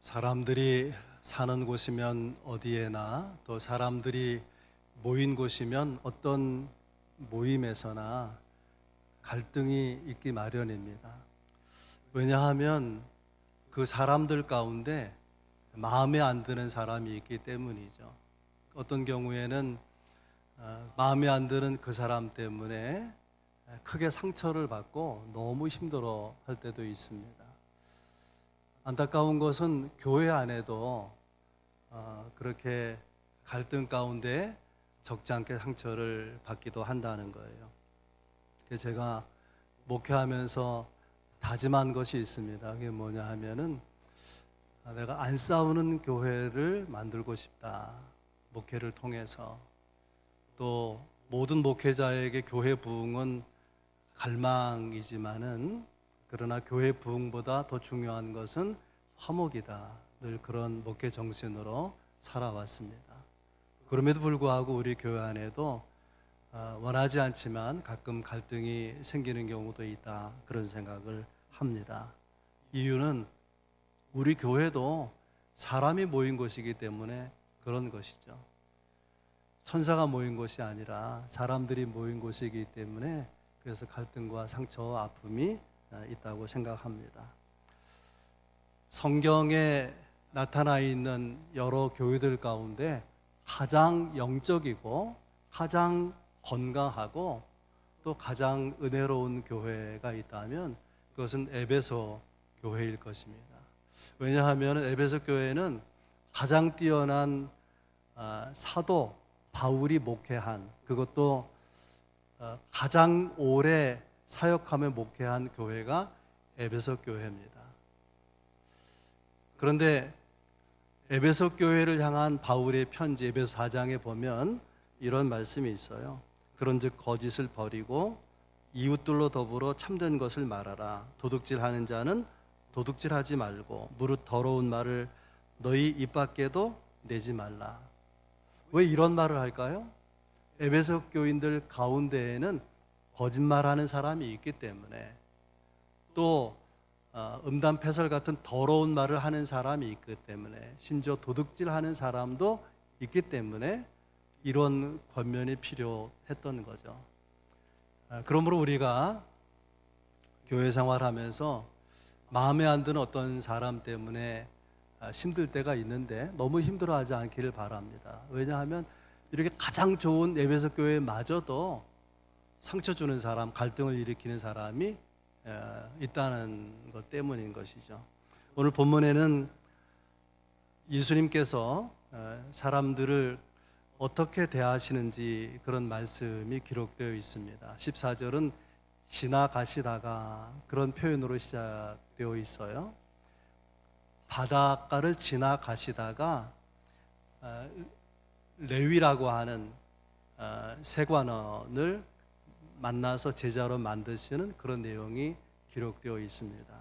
사람들이 사는 곳이면 어디에나 또 사람들이 모인 곳이면 어떤 모임에서나 갈등이 있기 마련입니다. 왜냐하면 그 사람들 가운데 마음에 안 드는 사람이 있기 때문이죠. 어떤 경우에는 마음에 안 드는 그 사람 때문에 크게 상처를 받고 너무 힘들어 할 때도 있습니다. 안타까운 것은 교회 안에도 그렇게 갈등 가운데 적지 않게 상처를 받기도 한다는 거예요. 그래서 제가 목회하면서 다짐한 것이 있습니다. 그게 뭐냐 하면은 내가 안 싸우는 교회를 만들고 싶다. 목회를 통해서. 또 모든 목회자에게 교회 부흥은 갈망이지만은 그러나 교회 부흥보다 더 중요한 것은 화목이다. 늘 그런 목회 정신으로 살아왔습니다. 그럼에도 불구하고 우리 교회 안에도 원하지 않지만 가끔 갈등이 생기는 경우도 있다. 그런 생각을 합니다. 이유는 우리 교회도 사람이 모인 곳이기 때문에 그런 것이죠. 천사가 모인 곳이 아니라 사람들이 모인 곳이기 때문에 그래서 갈등과 상처와 아픔이 있다고 생각합니다. 성경에 나타나 있는 여러 교회들 가운데 가장 영적이고 가장 건강하고 또 가장 은혜로운 교회가 있다면 그것은 에베소 교회일 것입니다. 왜냐하면 에베소 교회는 가장 뛰어난 사도 바울이 목회한, 그것도 가장 오래 사역하며 목회한 교회가 에베소 교회입니다. 그런데 에베소 교회를 향한 바울의 편지 에베소 4장에 보면 이런 말씀이 있어요. 그런즉 거짓을 버리고 이웃들로 더불어 참된 것을 말하라. 도둑질하는 자는 도둑질하지 말고 무릇 더러운 말을 너희 입 밖에도 내지 말라. 왜 이런 말을 할까요? 에베소 교인들 가운데에는 거짓말하는 사람이 있기 때문에 또 음담패설 같은 더러운 말을 하는 사람이 있기 때문에 심지어 도둑질하는 사람도 있기 때문에 이런 권면이 필요했던 거죠. 그러므로 우리가 교회 생활하면서 마음에 안 드는 어떤 사람 때문에 힘들 때가 있는데 너무 힘들어하지 않기를 바랍니다. 왜냐하면 이렇게 가장 좋은 에베소 교회마저도 상처 주는 사람, 갈등을 일으키는 사람이 있다는 것 때문인 것이죠. 오늘 본문에는 예수님께서 사람들을 어떻게 대하시는지 그런 말씀이 기록되어 있습니다. 14절은 지나가시다가 그런 표현으로 시작되어 있어요. 바닷가를 지나가시다가 레위라고 하는 세관원을 만나서 제자로 만드시는 그런 내용이 기록되어 있습니다.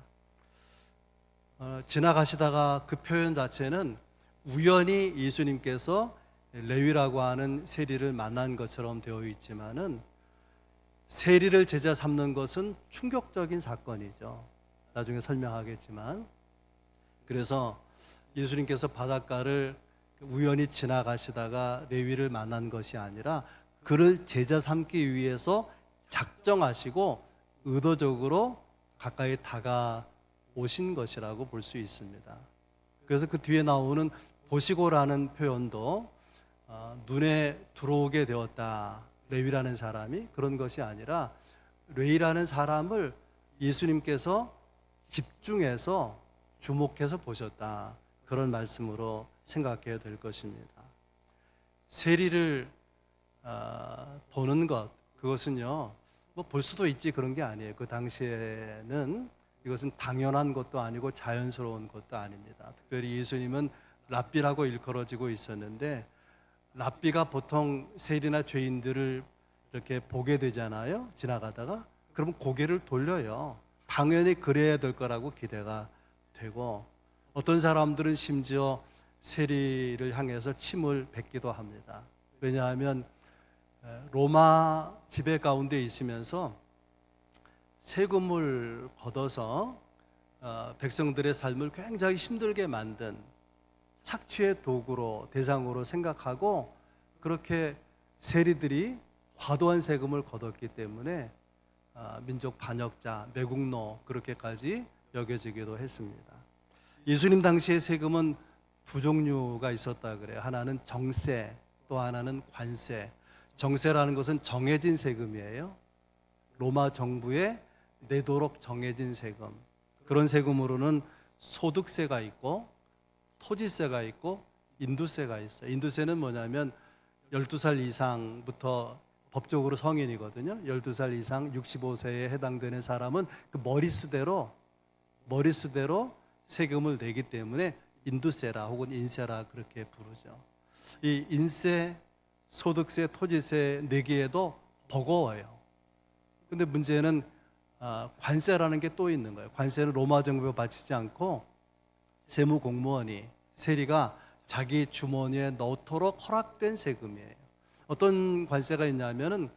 지나가시다가 그 표현 자체는 우연히 예수님께서 레위라고 하는 세리를 만난 것처럼 되어 있지만은 세리를 제자 삼는 것은 충격적인 사건이죠. 나중에 설명하겠지만, 그래서 예수님께서 바닷가를 우연히 지나가시다가 레위를 만난 것이 아니라 그를 제자 삼기 위해서 작정하시고 의도적으로 가까이 다가오신 것이라고 볼 수 있습니다. 그래서 그 뒤에 나오는 보시고라는 표현도 눈에 들어오게 되었다. 레위라는 사람이 그런 것이 아니라 레위라는 사람을 예수님께서 집중해서 주목해서 보셨다. 그런 말씀으로 생각해야 될 것입니다. 세리를 보는 것, 그것은요, 뭐 볼 수도 있지 그런 게 아니에요. 그 당시에는 이것은 당연한 것도 아니고 자연스러운 것도 아닙니다. 특별히 예수님은 랍비라고 일컬어지고 있었는데 랍비가 보통 세리나 죄인들을 이렇게 보게 되잖아요. 지나가다가. 그러면 고개를 돌려요. 당연히 그래야 될 거라고 기대가 되고 어떤 사람들은 심지어 세리를 향해서 침을 뱉기도 합니다. 왜냐하면 로마 지배 가운데 있으면서 세금을 걷어서 백성들의 삶을 굉장히 힘들게 만든 착취의 도구로 대상으로 생각하고 그렇게 세리들이 과도한 세금을 걷었기 때문에 민족 반역자, 매국노 그렇게까지 여겨지기도 했습니다. 예수님 당시의 세금은 두 종류가 있었다 그래요. 하나는 정세, 또 하나는 관세. 정세라는 것은 정해진 세금이에요. 로마 정부에 내도록 정해진 세금. 그런 세금으로는 소득세가 있고 토지세가 있고 인두세가 있어요. 인두세는 뭐냐면 12살 이상부터 법적으로 성인이거든요. 12살 이상 65세에 해당되는 사람은 그 머릿수대로 세금을 내기 때문에 인두세라 혹은 인세라 그렇게 부르죠. 이 인세, 소득세, 토지세 내기에도 버거워요. 근데 문제는 관세라는 게 또 있는 거예요. 관세는 로마 정부에 바치지 않고 세무 공무원이 세리가 자기 주머니에 넣도록 허락된 세금이에요. 어떤 관세가 있냐면은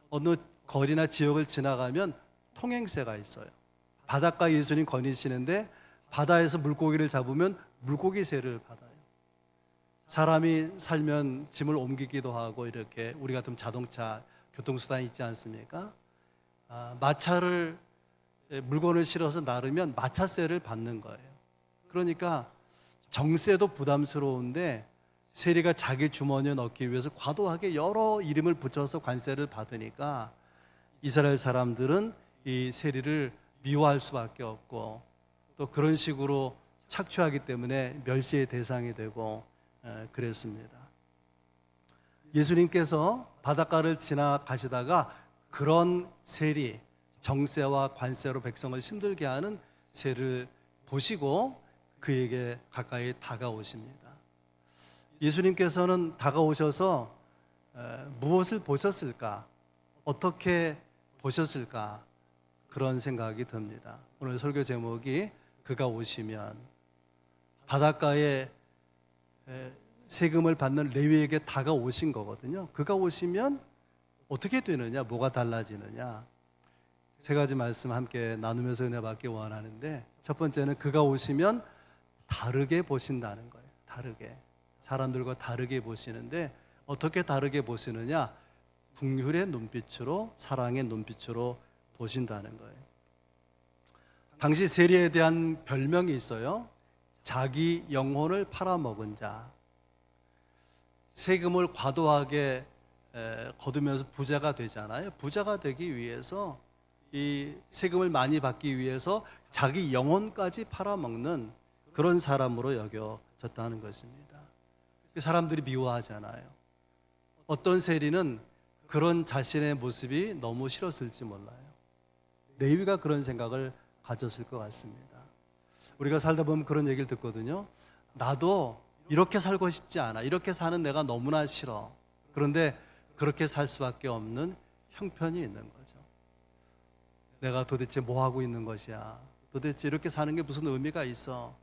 어느 거리나 지역을 지나가면 통행세가 있어요. 바닷가 예수님 거니시는데 바다에서 물고기를 잡으면 물고기세를 받아요. 사람이 살면 짐을 옮기기도 하고 이렇게 우리 같은 자동차 교통수단이 있지 않습니까? 마차를 물건을 실어서 나르면 마차세를 받는 거예요. 그러니까 정세도 부담스러운데 세리가 자기 주머니에 넣기 위해서 과도하게 여러 이름을 붙여서 관세를 받으니까 이스라엘 사람들은 이 세리를 미워할 수밖에 없고 또 그런 식으로 착취하기 때문에 멸시의 대상이 되고 그랬습니다. 예수님께서 바닷가를 지나가시다가 그런 세리, 정세와 관세로 백성을 힘들게 하는 세를 보시고 그에게 가까이 다가오십니다. 예수님께서는 다가오셔서 무엇을 보셨을까? 어떻게 보셨을까? 그런 생각이 듭니다. 오늘 설교 제목이 그가 오시면, 바닷가에 세금을 받는 레위에게 다가오신 거거든요. 그가 오시면 어떻게 되느냐? 뭐가 달라지느냐? 세 가지 말씀 함께 나누면서 은혜 받기 원하는데, 첫 번째는 그가 오시면 다르게 보신다는 거예요. 다르게. 사람들과 다르게 보시는데 어떻게 다르게 보시느냐? 긍휼의 눈빛으로, 사랑의 눈빛으로 보신다는 거예요. 당시 세리에 대한 별명이 있어요. 자기 영혼을 팔아먹은 자. 세금을 과도하게 거두면서 부자가 되잖아요. 부자가 되기 위해서, 이 세금을 많이 받기 위해서 자기 영혼까지 팔아먹는 그런 사람으로 여겨졌다는 것입니다. 사람들이 미워하잖아요. 어떤 세리는 그런 자신의 모습이 너무 싫었을지 몰라요. 레위가 그런 생각을 가졌을 것 같습니다. 우리가 살다 보면 그런 얘기를 듣거든요. 나도 이렇게 살고 싶지 않아. 이렇게 사는 내가 너무나 싫어. 그런데 그렇게 살 수밖에 없는 형편이 있는 거죠. 내가 도대체 뭐 하고 있는 것이야? 도대체 이렇게 사는 게 무슨 의미가 있어?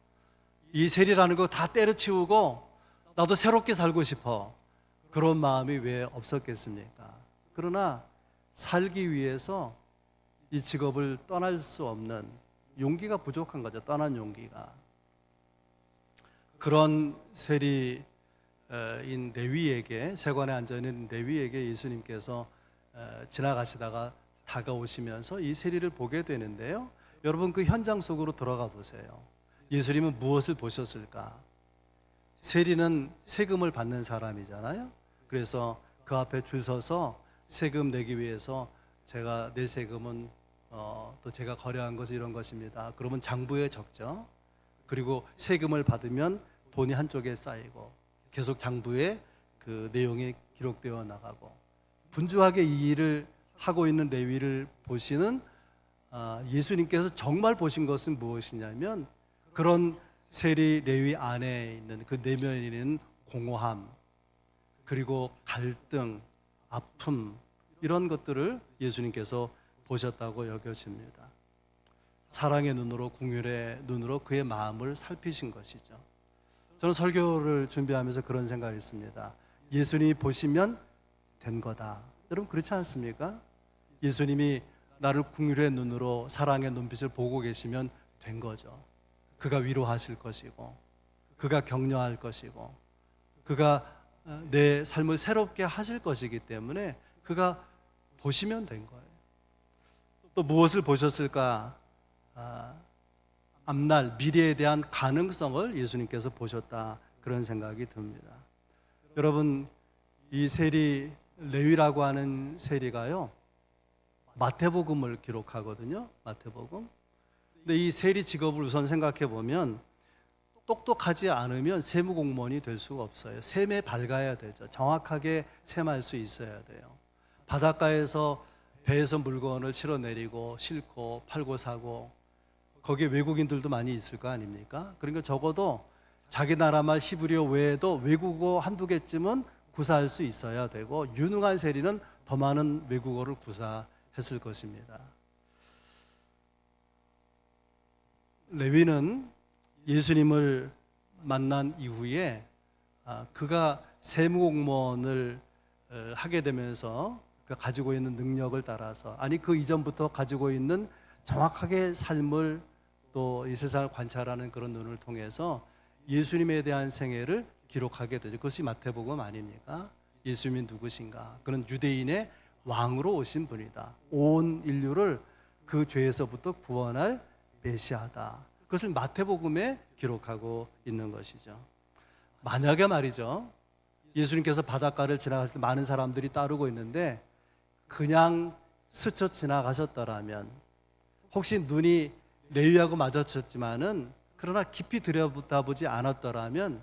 이 세리라는 거 다 때려치우고 나도 새롭게 살고 싶어. 그런 마음이 왜 없었겠습니까? 그러나 살기 위해서 이 직업을 떠날 수 없는 용기가 부족한 거죠. 떠난 용기가. 그런 세리인 레위에게, 세관에 앉아있는 레위에게 예수님께서 지나가시다가 다가오시면서 이 세리를 보게 되는데요. 여러분, 그 현장 속으로 들어가 보세요. 예수님은 무엇을 보셨을까? 세리는 세금을 받는 사람이잖아요. 그래서 그 앞에 줄 서서 세금 내기 위해서 제가 낼 세금은 또 제가 거래한 것은 이런 것입니다. 그러면 장부에 적죠. 그리고 세금을 받으면 돈이 한쪽에 쌓이고 계속 장부에 그 내용이 기록되어 나가고, 분주하게 이 일을 하고 있는 레위를 보시는 예수님께서 정말 보신 것은 무엇이냐면, 그런 세리 레위 안에 있는 그 내면에 있는 공허함, 그리고 갈등, 아픔, 이런 것들을 예수님께서 보셨다고 여겨집니다. 사랑의 눈으로, 긍휼의 눈으로 그의 마음을 살피신 것이죠. 저는 설교를 준비하면서 그런 생각이 있습니다. 예수님이 보시면 된 거다. 여러분, 그렇지 않습니까? 예수님이 나를 긍휼의 눈으로, 사랑의 눈빛을 보고 계시면 된 거죠. 그가 위로하실 것이고, 그가 격려할 것이고, 그가 내 삶을 새롭게 하실 것이기 때문에 그가 보시면 된 거예요. 또 무엇을 보셨을까? 앞날 미래에 대한 가능성을 예수님께서 보셨다, 그런 생각이 듭니다. 여러분, 이 세리 레위라고 하는 세리가요, 마태복음을 기록하거든요. 마태복음. 근데 이 세리 직업을 우선 생각해 보면 똑똑하지 않으면 세무 공무원이 될 수가 없어요. 셈에 밝아야 되죠. 정확하게 셈할 수 있어야 돼요. 바닷가에서 배에서 물건을 실어 내리고 싣고 팔고 사고, 거기에 외국인들도 많이 있을 거 아닙니까? 그러니까 적어도 자기 나라말 히브리어 외에도 외국어 한두 개쯤은 구사할 수 있어야 되고, 유능한 세리는 더 많은 외국어를 구사했을 것입니다. 레위는 예수님을 만난 이후에 그가 세무공무원을 하게 되면서 그가 가지고 있는 능력을 따라서, 아니 그 이전부터 가지고 있는 정확하게 삶을, 또 이 세상을 관찰하는 그런 눈을 통해서 예수님에 대한 생애를 기록하게 되죠. 그것이 마태복음 아닙니까? 예수님이 누구신가? 그는 유대인의 왕으로 오신 분이다. 온 인류를 그 죄에서부터 구원할 메시아다. 그것을 마태복음에 기록하고 있는 것이죠. 만약에 말이죠, 예수님께서 바닷가를 지나갔을 때 많은 사람들이 따르고 있는데 그냥 스쳐 지나가셨더라면, 혹시 눈이 레위하고 마주쳤지만은 그러나 깊이 들여다보지 않았더라면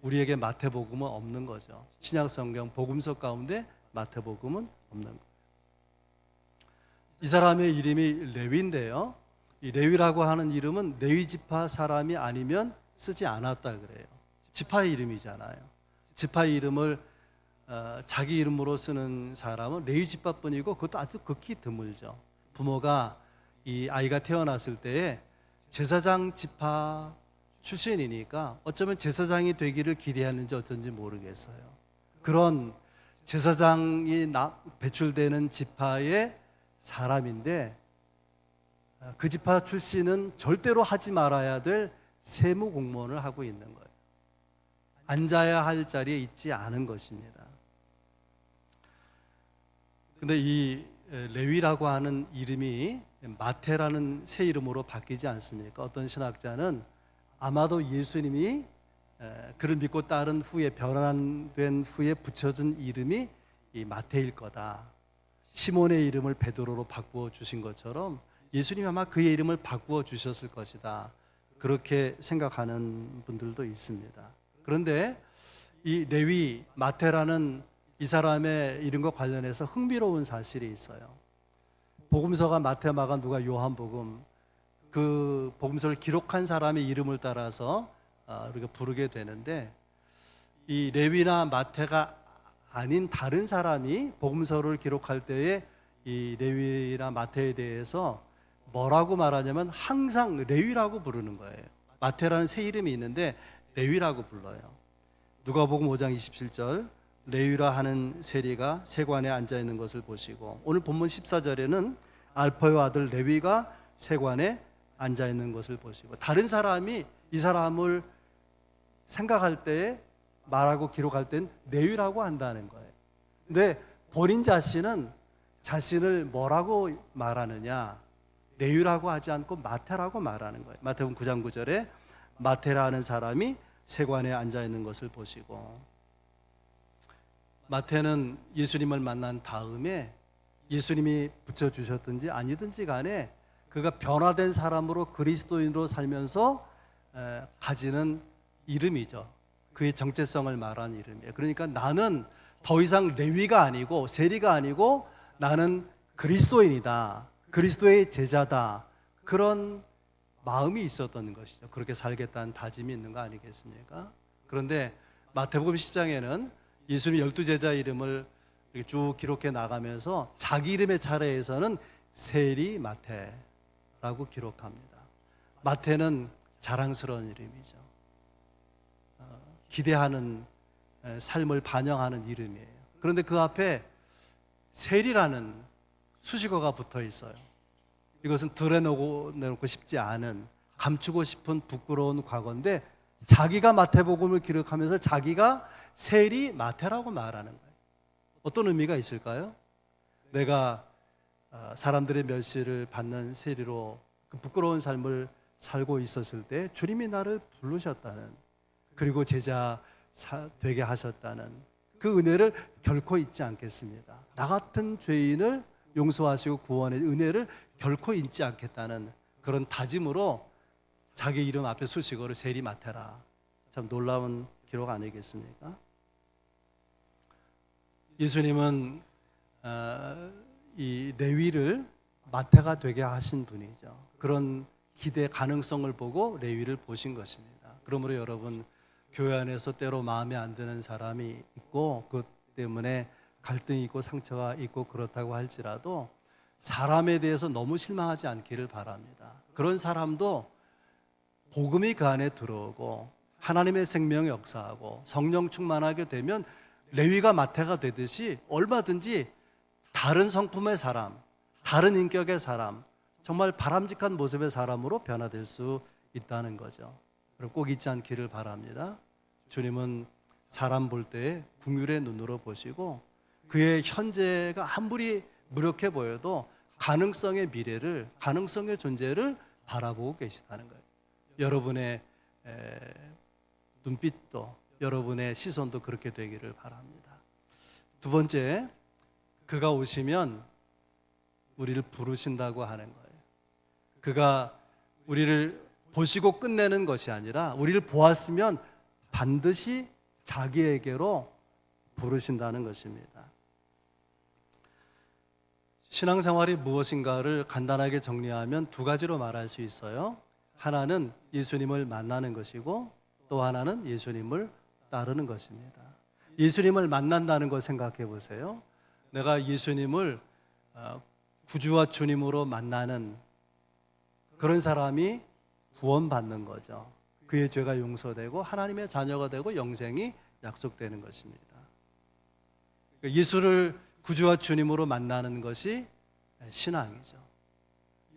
우리에게 마태복음은 없는 거죠. 신약성경 복음서 가운데 마태복음은 없는 거예요. 이 사람의 이름이 레위인데요, 이 레위라고 하는 이름은 레위 지파 사람이 아니면 쓰지 않았다 그래요. 지파의 이름이잖아요. 지파의 이름을 자기 이름으로 쓰는 사람은 레위 지파뿐이고, 그것도 아주 극히 드물죠. 부모가 이 아이가 태어났을 때에 제사장 지파 출신이니까 어쩌면 제사장이 되기를 기대하는지 어쩐지 모르겠어요. 그런 제사장이 배출되는 지파의 사람인데, 그 지파 출신은 절대로 하지 말아야 될 세무 공무원을 하고 있는 거예요. 앉아야 할 자리에 있지 않은 것입니다. 근데 이 레위라고 하는 이름이 마태라는 새 이름으로 바뀌지 않습니까? 어떤 신학자는 아마도 예수님이 그를 믿고 따른 후에, 변환된 후에 붙여준 이름이 이 마태일 거다. 시몬의 이름을 베드로로 바꾸어 주신 것처럼 예수님이 아마 그의 이름을 바꾸어 주셨을 것이다, 그렇게 생각하는 분들도 있습니다. 그런데 이 레위, 마태라는 이 사람의 이름과 관련해서 흥미로운 사실이 있어요. 복음서가 마태, 마가, 누가, 요한복음, 그 복음서를 기록한 사람의 이름을 따라서 우리가 부르게 되는데, 이 레위나 마태가 아닌 다른 사람이 복음서를 기록할 때에 이 레위나 마태에 대해서 뭐라고 말하냐면 항상 레위라고 부르는 거예요. 마태라는 새 이름이 있는데 레위라고 불러요. 누가복음 5장 27절, 레위라 하는 세리가 세관에 앉아 있는 것을 보시고, 오늘 본문 14절에는 알퍼의 아들 레위가 세관에 앉아 있는 것을 보시고, 다른 사람이 이 사람을 생각할 때, 말하고 기록할 땐 레위라고 한다는 거예요. 근데 본인 자신은 자신을 뭐라고 말하느냐? 레위라고 하지 않고 마태라고 말하는 거예요. 마태복음 9장 9절에 마태라는 사람이 세관에 앉아 있는 것을 보시고, 마태는 예수님을 만난 다음에 예수님이 붙여주셨든지 아니든지 간에 그가 변화된 사람으로, 그리스도인으로 살면서 가지는 이름이죠. 그의 정체성을 말하는 이름이에요. 그러니까 나는 더 이상 레위가 아니고 세리가 아니고 나는 그리스도인이다, 그리스도의 제자다, 그런 마음이 있었던 것이죠. 그렇게 살겠다는 다짐이 있는 거 아니겠습니까? 그런데 마태복음 10장에는 예수님 12제자 이름을 이렇게 쭉 기록해 나가면서 자기 이름의 차례에서는 세리 마태라고 기록합니다. 마태는 자랑스러운 이름이죠. 기대하는 삶을 반영하는 이름이에요. 그런데 그 앞에 세리라는 수식어가 붙어 있어요. 이것은 드러내고 싶지 않은, 감추고 싶은 부끄러운 과거인데 자기가 마태복음을 기록하면서 자기가 세리 마태라고 말하는 거예요. 어떤 의미가 있을까요? 내가 사람들의 멸시를 받는 세리로 그 부끄러운 삶을 살고 있었을 때 주님이 나를 부르셨다는, 그리고 제자 되게 하셨다는 그 은혜를 결코 잊지 않겠습니다. 나 같은 죄인을 용서하시고 구원의 은혜를 결코 잊지 않겠다는 그런 다짐으로 자기 이름 앞에 수식어를 세리 마태라. 참 놀라운 기록 아니겠습니까? 예수님은 이 레위를 마태가 되게 하신 분이죠. 그런 기대 가능성을 보고 레위를 보신 것입니다. 그러므로 여러분, 교회 안에서 때로 마음에 안 드는 사람이 있고 그것 때문에 갈등이 있고 상처가 있고 그렇다고 할지라도 사람에 대해서 너무 실망하지 않기를 바랍니다. 그런 사람도 복음이 그 안에 들어오고 하나님의 생명이 역사하고 성령 충만하게 되면 레위가 마태가 되듯이 얼마든지 다른 성품의 사람, 다른 인격의 사람, 정말 바람직한 모습의 사람으로 변화될 수 있다는 거죠. 그리고 꼭 잊지 않기를 바랍니다. 주님은 사람 볼 때 긍휼의 눈으로 보시고 그의 현재가 아무리 무력해 보여도 가능성의 미래를, 가능성의 존재를 바라보고 계시다는 거예요. 여러분의 눈빛도, 여러분의 시선도 그렇게 되기를 바랍니다. 두 번째, 그가 오시면 우리를 부르신다고 하는 거예요. 그가 우리를 보시고 끝내는 것이 아니라 우리를 보았으면 반드시 자기에게로 부르신다는 것입니다. 신앙생활이 무엇인가를 간단하게 정리하면 두 가지로 말할 수 있어요. 하나는 예수님을 만나는 것이고 또 하나는 예수님을 따르는 것입니다. 예수님을 만난다는 걸 생각해 보세요. 내가 예수님을 구주와 주님으로 만나는 그런 사람이 구원받는 거죠. 그의 죄가 용서되고 하나님의 자녀가 되고 영생이 약속되는 것입니다. 예수를 구주와 주님으로 만나는 것이 신앙이죠.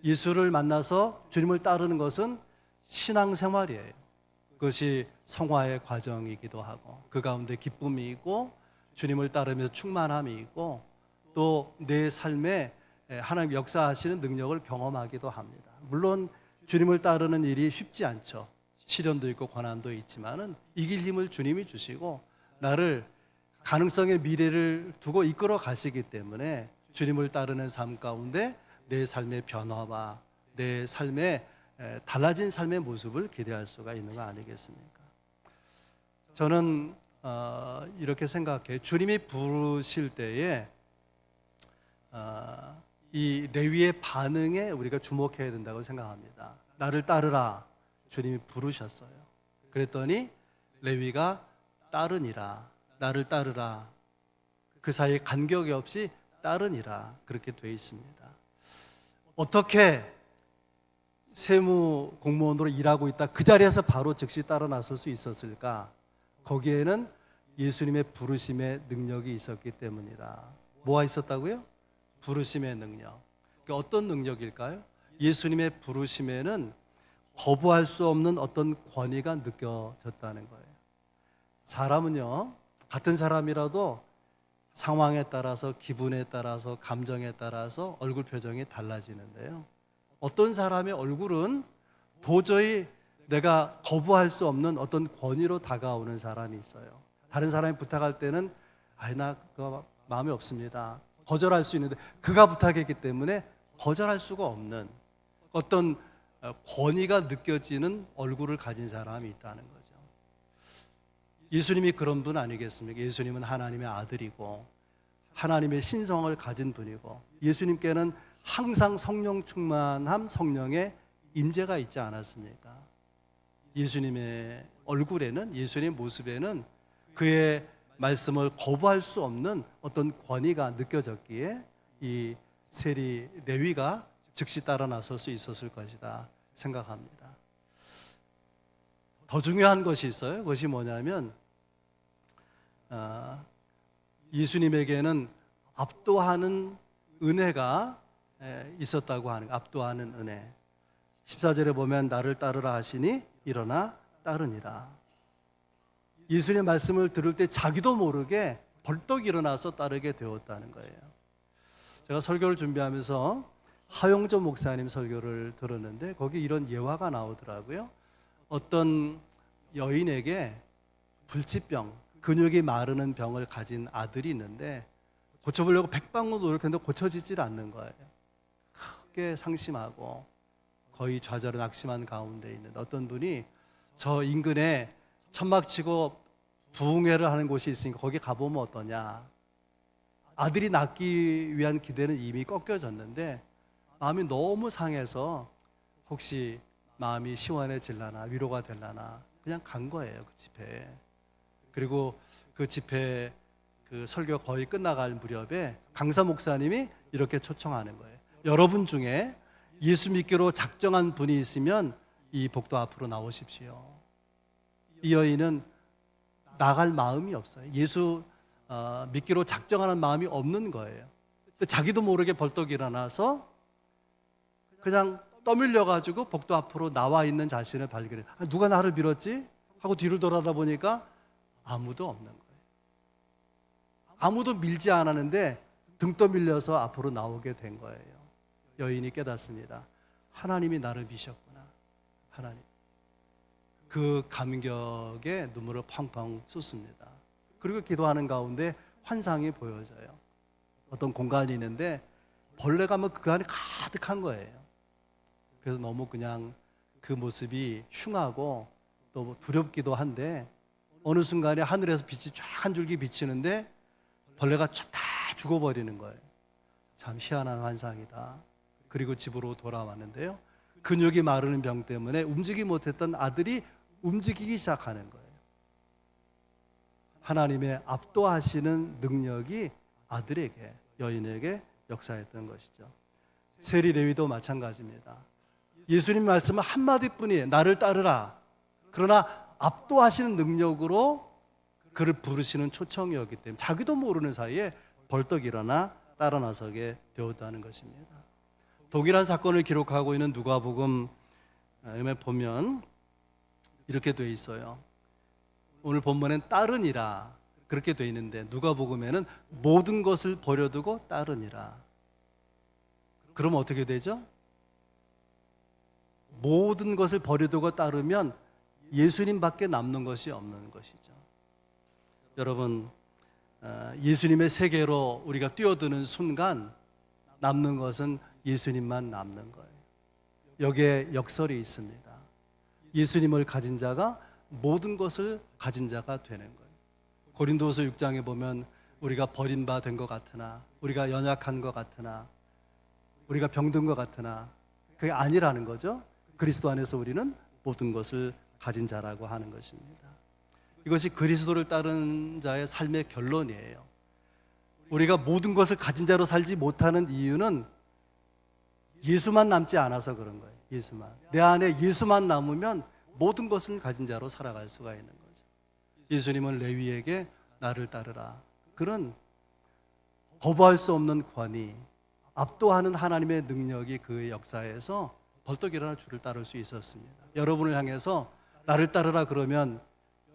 예수를 만나서 주님을 따르는 것은 신앙생활이에요. 그것이 성화의 과정이기도 하고 그 가운데 기쁨이 있고 주님을 따르면서 충만함이 있고 또 내 삶에 하나님 역사하시는 능력을 경험하기도 합니다. 물론 주님을 따르는 일이 쉽지 않죠. 시련도 있고 고난도 있지만은 이길 힘을 주님이 주시고 나를 가능성의 미래를 두고 이끌어 가시기 때문에 주님을 따르는 삶 가운데 내 삶의 변화와 내 삶의 달라진 삶의 모습을 기대할 수가 있는 거 아니겠습니까? 저는 이렇게 생각해요. 주님이 부르실 때에 이 레위의 반응에 우리가 주목해야 된다고 생각합니다. 나를 따르라. 주님이 부르셨어요. 그랬더니 레위가 따르니라. 나를 따르라. 그 사이에 간격이 없이 따르니라. 그렇게 되어 있습니다. 어떻게 세무 공무원으로 일하고 있다 그 자리에서 바로 즉시 따라 나설 수 있었을까? 거기에는 예수님의 부르심의 능력이 있었기 때문이다. 뭐가 있었다고요? 부르심의 능력. 어떤 능력일까요? 예수님의 부르심에는 거부할 수 없는 어떤 권위가 느껴졌다는 거예요. 사람은요, 같은 사람이라도 상황에 따라서, 기분에 따라서, 감정에 따라서 얼굴 표정이 달라지는데요. 어떤 사람의 얼굴은 도저히 내가 거부할 수 없는 어떤 권위로 다가오는 사람이 있어요. 다른 사람이 부탁할 때는 나 그거 마음이 없습니다. 거절할 수 있는데 그가 부탁했기 때문에 거절할 수가 없는 어떤 권위가 느껴지는 얼굴을 가진 사람이 있다는 거죠. 예수님이 그런 분 아니겠습니까? 예수님은 하나님의 아들이고 하나님의 신성을 가진 분이고 예수님께는 항상 성령 충만함, 성령의 임재가 있지 않았습니까? 예수님의 얼굴에는, 예수님의 모습에는 그의 말씀을 거부할 수 없는 어떤 권위가 느껴졌기에 이 세리 레위가 즉시 따라 나설 수 있었을 것이다 생각합니다. 더 중요한 것이 있어요. 그것이 뭐냐면 예수님에게는 압도하는 은혜가 있었다고 하는 압도하는 은혜. 14절에 보면 나를 따르라 하시니 일어나 따르니라. 예수님의 말씀을 들을 때 자기도 모르게 벌떡 일어나서 따르게 되었다는 거예요. 제가 설교를 준비하면서 하용조 목사님 설교를 들었는데 거기 이런 예화가 나오더라고요. 어떤 여인에게 불치병, 근육이 마르는 병을 가진 아들이 있는데 고쳐보려고 백방으로 노력했는데 고쳐지질 않는 거예요. 크게 상심하고 거의 좌절을 낙심한 가운데 있는 어떤 분이 저 인근에 천막치고 부흥회를 하는 곳이 있으니까 거기 가보면 어떠냐. 아들이 낳기 위한 기대는 이미 꺾여졌는데 마음이 너무 상해서 혹시 마음이 시원해질라나 위로가 될라나 그냥 간 거예요, 그 집회에. 그리고 그 집회 그 설교가 거의 끝나갈 무렵에 강사 목사님이 이렇게 초청하는 거예요. 여러분 중에 예수 믿기로 작정한 분이 있으면 이 복도 앞으로 나오십시오. 이 여인은 나갈 마음이 없어요. 예수 믿기로 작정하는 마음이 없는 거예요. 자기도 모르게 벌떡 일어나서 그냥 떠밀려가지고 복도 앞으로 나와 있는 자신을 발견해요. 누가 나를 밀었지? 하고 뒤를 돌아다 보니까 아무도 없는 거예요. 아무도 밀지 않았는데 등 떠밀려서 앞으로 나오게 된 거예요. 여인이 깨닫습니다. 하나님이 나를 미셨구나. 하나님. 그 감격에 눈물을 펑펑 쏟습니다. 그리고 기도하는 가운데 환상이 보여져요. 어떤 공간이 있는데 벌레가 그 안에 가득한 거예요. 그래서 너무 그냥 그 모습이 흉하고 또 두렵기도 한데 어느 순간에 하늘에서 빛이 쫙 한 줄기 비치는데 벌레가 다 죽어버리는 거예요. 참 희한한 환상이다. 그리고 집으로 돌아왔는데요. 근육이 마르는 병 때문에 움직이지 못했던 아들이 움직이기 시작하는 거예요. 하나님의 압도하시는 능력이 아들에게, 여인에게 역사했던 것이죠. 세리 레위도 마찬가지입니다. 예수님 말씀은 한마디뿐이에요. 나를 따르라. 그러나 압도하시는 능력으로 그를 부르시는 초청이었기 때문에 자기도 모르는 사이에 벌떡 일어나 따라 나서게 되었다는 것입니다. 동일한 사건을 기록하고 있는 누가복음에 보면 이렇게 돼 있어요. 오늘 본문엔 따르니라 그렇게 돼 있는데 누가복음에는 모든 것을 버려두고 따르니라. 그럼 어떻게 되죠? 모든 것을 버려두고 따르면 예수님밖에 남는 것이 없는 것이죠. 여러분, 예수님의 세계로 우리가 뛰어드는 순간 남는 것은 예수님만 남는 거예요. 여기에 역설이 있습니다. 예수님을 가진 자가 모든 것을 가진 자가 되는 거예요. 고린도후서 6장에 보면 우리가 버림받은 것 같으나 우리가 연약한 것 같으나 우리가 병든 것 같으나 그게 아니라는 거죠. 그리스도 안에서 우리는 모든 것을 가진 자라고 하는 것입니다. 이것이 그리스도를 따르는 자의 삶의 결론이에요. 우리가 모든 것을 가진 자로 살지 못하는 이유는 예수만 남지 않아서 그런 거예요. 예수만. 내 안에 예수만 남으면 모든 것을 가진 자로 살아갈 수가 있는 거죠. 예수님은 레위에게 나를 따르라. 그런 거부할 수 없는 권위, 압도하는 하나님의 능력이 그의 역사에서 벌떡 일어나 주를 따를 수 있었습니다. 여러분을 향해서 나를 따르라 그러면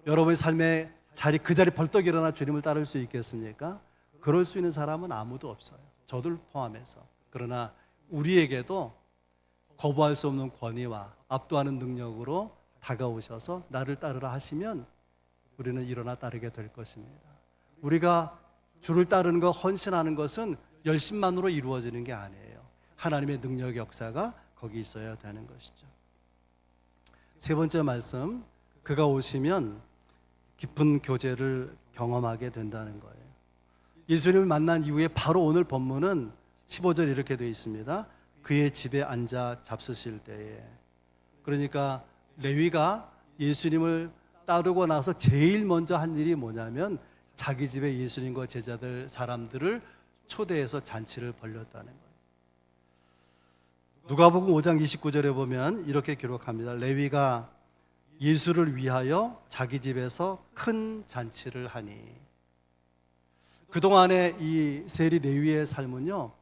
여러분의 삶의 자리 그 자리 벌떡 일어나 주님을 따를 수 있겠습니까? 그럴 수 있는 사람은 아무도 없어요. 저들 포함해서. 그러나 우리에게도 거부할 수 없는 권위와 압도하는 능력으로 다가오셔서 나를 따르라 하시면 우리는 일어나 따르게 될 것입니다. 우리가 주를 따르는 것, 헌신하는 것은 열심만으로 이루어지는 게 아니에요. 하나님의 능력의 역사가 거기 있어야 되는 것이죠. 세 번째 말씀, 그가 오시면 깊은 교제를 경험하게 된다는 거예요. 예수님을 만난 이후에 바로 오늘 본문은 15절 이렇게 되어 있습니다. 그의 집에 앉아 잡수실 때에. 그러니까 레위가 예수님을 따르고 나서 제일 먼저 한 일이 뭐냐면 자기 집에 예수님과 제자들 사람들을 초대해서 잔치를 벌렸다는 거예요. 누가복음 5장 29절에 보면 이렇게 기록합니다. 레위가 예수를 위하여 자기 집에서 큰 잔치를 하니. 그동안의 이 세리 레위의 삶은요,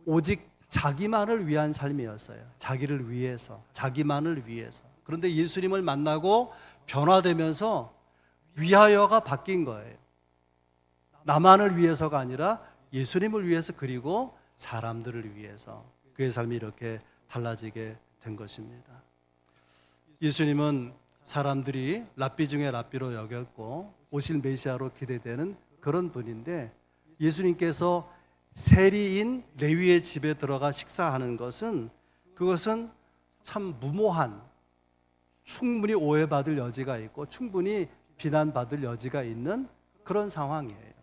오직 자기만을 위한 삶이었어요. 자기를 위해서, 자기만을 위해서. 그런데 예수님을 만나고 변화되면서 위하여가 바뀐 거예요. 나만을 위해서가 아니라 예수님을 위해서, 그리고 사람들을 위해서 그의 삶이 이렇게 달라지게 된 것입니다. 예수님은 사람들이 랍비 중에 랍비로 여겼고 오실 메시아로 기대되는 그런 분인데, 예수님께서 세리인 레위의 집에 들어가 식사하는 것은, 그것은 참 무모한, 충분히 오해받을 여지가 있고 충분히 비난받을 여지가 있는 그런 상황이에요.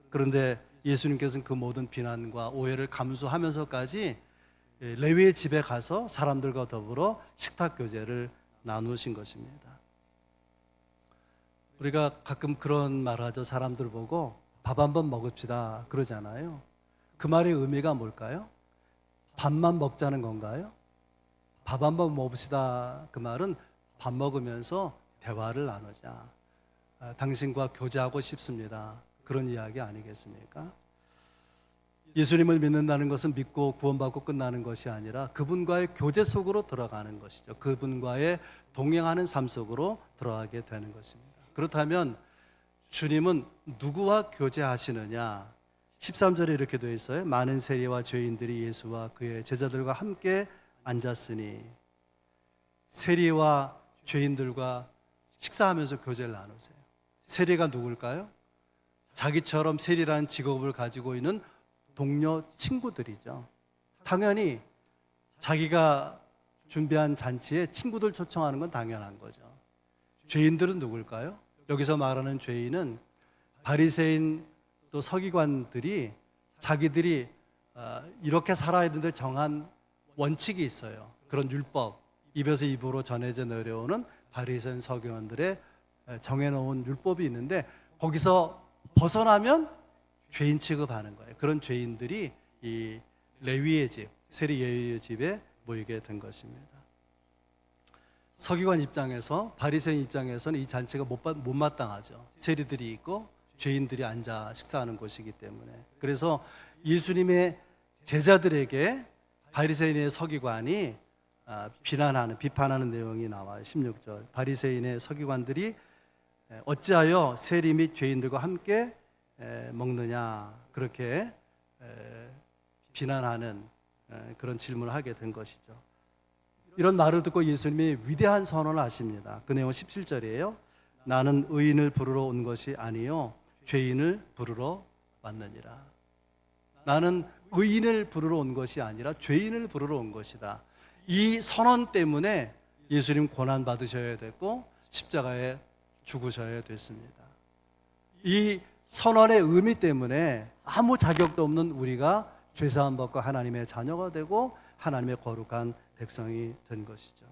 그런데 예수님께서는 그 모든 비난과 오해를 감수하면서까지 레위의 집에 가서 사람들과 더불어 식탁 교제를 나누신 것입니다. 우리가 가끔 그런 말을 하죠. 사람들 보고 밥 한번 먹읍시다 그러잖아요. 그 말의 의미가 뭘까요? 밥만 먹자는 건가요? 밥 한번 먹읍시다, 그 말은 밥 먹으면서 대화를 나누자, 당신과 교제하고 싶습니다, 그런 이야기 아니겠습니까? 예수님을 믿는다는 것은 믿고 구원받고 끝나는 것이 아니라 그분과의 교제 속으로 들어가는 것이죠. 그분과의 동행하는 삶 속으로 들어가게 되는 것입니다. 그렇다면 주님은 누구와 교제하시느냐? 13절에 이렇게 되어 있어요. 많은 세리와 죄인들이 예수와 그의 제자들과 함께 앉았으니. 세리와 죄인들과 식사하면서 교제를 나누세요. 세리가 누굴까요? 자기처럼 세리라는 직업을 가지고 있는 동료 친구들이죠. 당연히 자기가 준비한 잔치에 친구들 초청하는 건 당연한 거죠. 죄인들은 누굴까요? 여기서 말하는 죄인은 바리새인 또 서기관들이 자기들이 이렇게 살아야 되는데 정한 원칙이 있어요. 그런 율법, 입에서 입으로 전해져 내려오는 바리새인 서기관들의 정해놓은 율법이 있는데, 거기서 벗어나면 죄인 취급하는 거예요. 그런 죄인들이 이 레위의 집, 세리 레위의 집에 모이게 된 것입니다. 서기관 입장에서, 바리새인 입장에서는 이 잔치가 못마땅하죠. 세리들이 있고 죄인들이 앉아 식사하는 곳이기 때문에. 그래서 예수님의 제자들에게 바리새인의 서기관이 비판하는 내용이 나와요. 16절. 바리새인의 서기관들이 어찌하여 세리 및 죄인들과 함께 먹느냐, 그렇게 비난하는 그런 질문을 하게 된 것이죠. 이런 말을 듣고 예수님이 위대한 선언을 하십니다. 그 내용은 17절이에요. 나는 의인을 부르러 온 것이 아니요 죄인을 부르러 왔느니라. 나는 의인을 부르러 온 것이 아니라 죄인을 부르러 온 것이다. 이 선언 때문에 예수님 고난 받으셔야 됐고 십자가에 죽으셔야 됐습니다. 이 선언의 의미 때문에 아무 자격도 없는 우리가 죄사함 받고 하나님의 자녀가 되고 하나님의 거룩한 백성이 된 것이죠.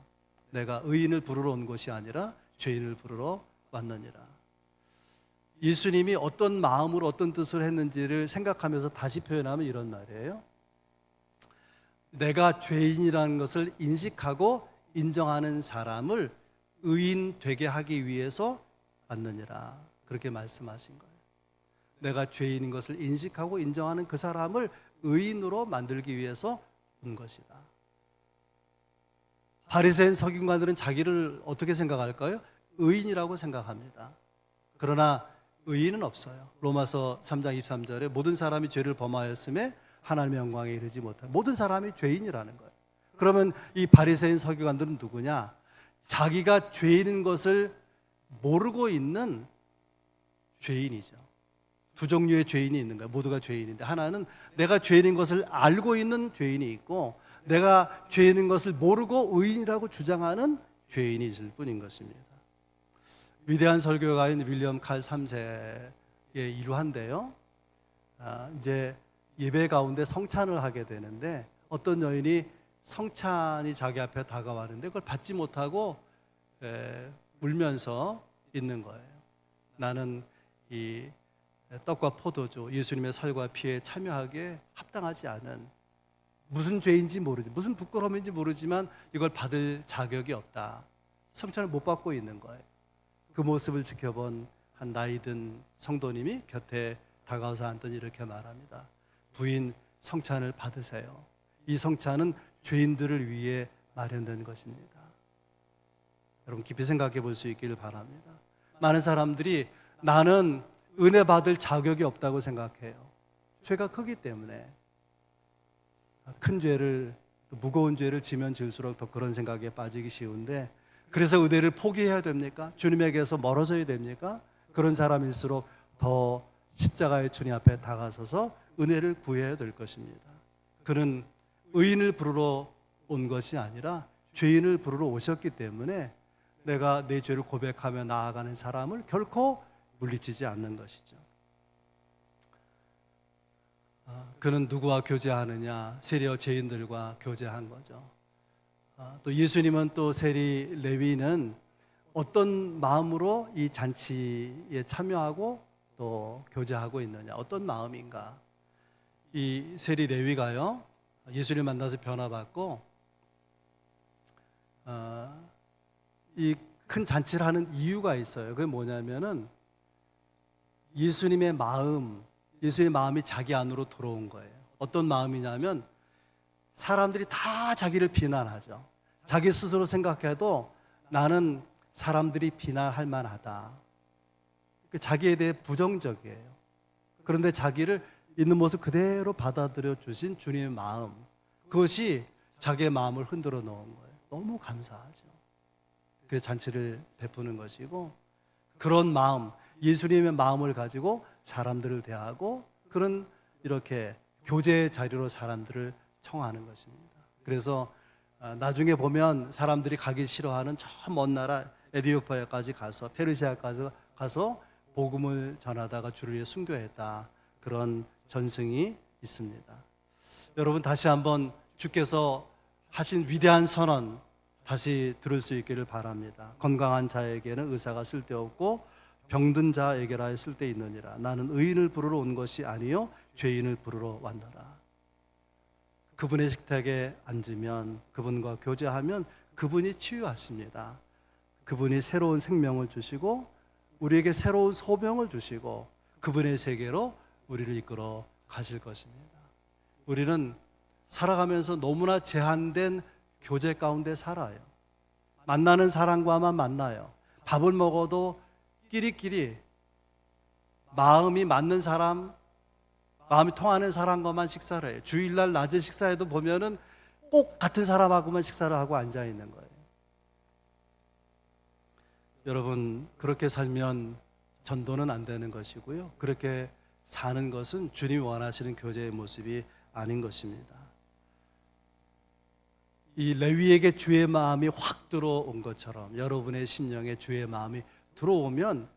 내가 의인을 부르러 온 것이 아니라 죄인을 부르러 왔느니라. 예수님이 어떤 마음으로 어떤 뜻을 했는지를 생각하면서 다시 표현하면 이런 말이에요. 내가 죄인이라는 것을 인식하고 인정하는 사람을 의인 되게 하기 위해서 왔느니라. 그렇게 말씀하신 거예요. 내가 죄인인 것을 인식하고 인정하는 그 사람을 의인으로 만들기 위해서 온 것이다. 바리새인 서기관들은 자기를 어떻게 생각할까요? 의인이라고 생각합니다. 그러나 의인은 없어요. 로마서 3장 23절에 모든 사람이 죄를 범하였음에 하나님의 영광에 이르지 못한, 모든 사람이 죄인이라는 거예요. 그러면 이 바리새인 서기관들은 누구냐? 자기가 죄인인 것을 모르고 있는 죄인이죠. 두 종류의 죄인이 있는 거예요. 모두가 죄인인데, 하나는 내가 죄인인 것을 알고 있는 죄인이 있고, 내가 죄인인 것을 모르고 의인이라고 주장하는 죄인이 있을 뿐인 것입니다. 위대한 설교가인 윌리엄 칼 3세의 일화인데요. 이제 예배 가운데 성찬을 하게 되는데, 어떤 여인이 성찬이 자기 앞에 다가왔는데 그걸 받지 못하고 울면서 있는 거예요. 나는 이 떡과 포도주, 예수님의 살과 피에 참여하기에 합당하지 않은, 무슨 죄인지 모르지, 무슨 부끄러움인지 모르지만 이걸 받을 자격이 없다. 성찬을 못 받고 있는 거예요. 그 모습을 지켜본 한 나이 든 성도님이 곁에 다가와서 앉더니 이렇게 말합니다. 부인, 성찬을 받으세요. 이 성찬은 죄인들을 위해 마련된 것입니다. 여러분 깊이 생각해 볼 수 있기를 바랍니다. 많은 사람들이 나는 은혜 받을 자격이 없다고 생각해요. 죄가 크기 때문에. 큰 죄를, 무거운 죄를 지면 질수록 더 그런 생각에 빠지기 쉬운데, 그래서 은혜를 포기해야 됩니까? 주님에게서 멀어져야 됩니까? 그런 사람일수록 더 십자가의 주님 앞에 다가서서 은혜를 구해야 될 것입니다. 그는 의인을 부르러 온 것이 아니라 죄인을 부르러 오셨기 때문에 내가 내 죄를 고백하며 나아가는 사람을 결코 물리치지 않는 것이죠. 그는 누구와 교제하느냐? 세리와 죄인들과 교제한 거죠. 또 예수님은 또 세리 레위는 어떤 마음으로 이 잔치에 참여하고 또 교제하고 있느냐? 어떤 마음인가? 이 세리 레위가요, 예수를 만나서 변화받고 이 큰 잔치를 하는 이유가 있어요. 그게 뭐냐면은 예수님의 마음이 자기 안으로 들어온 거예요. 어떤 마음이냐면 사람들이 다 자기를 비난하죠. 자기 스스로 생각해도 나는 사람들이 비난할 만하다. 자기에 대해 부정적이에요. 그런데 자기를 있는 모습 그대로 받아들여 주신 주님의 마음, 그것이 자기의 마음을 흔들어 놓은 거예요. 너무 감사하죠. 그 잔치를 베푸는 것이고, 그런 마음, 예수님의 마음을 가지고 사람들을 대하고 그런 이렇게 교제의 자리로 사람들을 청하는 것입니다. 그래서 나중에 보면 사람들이 가기 싫어하는 저 먼 나라 에티오피아까지 가서, 페르시아까지 가서 복음을 전하다가 주를 위해 순교했다. 그런 전승이 있습니다. 여러분 다시 한번 주께서 하신 위대한 선언 다시 들을 수 있기를 바랍니다. 건강한 자에게는 의사가 쓸데없고 병든 자에게라 쓸데있느니라. 나는 의인을 부르러 온 것이 아니요 죄인을 부르러 왔노라. 그분의 식탁에 앉으면, 그분과 교제하면 그분이 치유하십니다. 그분이 새로운 생명을 주시고 우리에게 새로운 소명을 주시고 그분의 세계로 우리를 이끌어 가실 것입니다. 우리는 살아가면서 너무나 제한된 교제 가운데 살아요. 만나는 사람과만 만나요. 밥을 먹어도 끼리끼리 마음이 맞는 사람, 마음이 통하는 사람과만 식사를 해요. 주일날 낮에 식사에도 보면은 꼭 같은 사람하고만 식사를 하고 앉아 있는 거예요. 여러분, 그렇게 살면 전도는 안 되는 것이고요. 그렇게 사는 것은 주님이 원하시는 교제의 모습이 아닌 것입니다. 이 레위에게 주의 마음이 확 들어온 것처럼 여러분의 심령에 주의 마음이 들어오면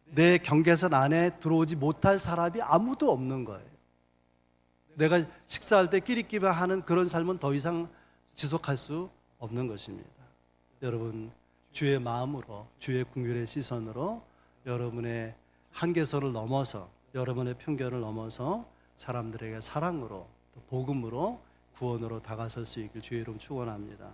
내 경계선 안에 들어오지 못할 사람이 아무도 없는 거예요. 내가 식사할 때 끼리끼리 하는 그런 삶은 더 이상 지속할 수 없는 것입니다. 여러분, 주의 마음으로, 주의 긍휼의 시선으로 여러분의 한계선을 넘어서, 여러분의 편견을 넘어서 사람들에게 사랑으로, 또 복음으로, 구원으로 다가설 수 있길 주의 이름 축원합니다.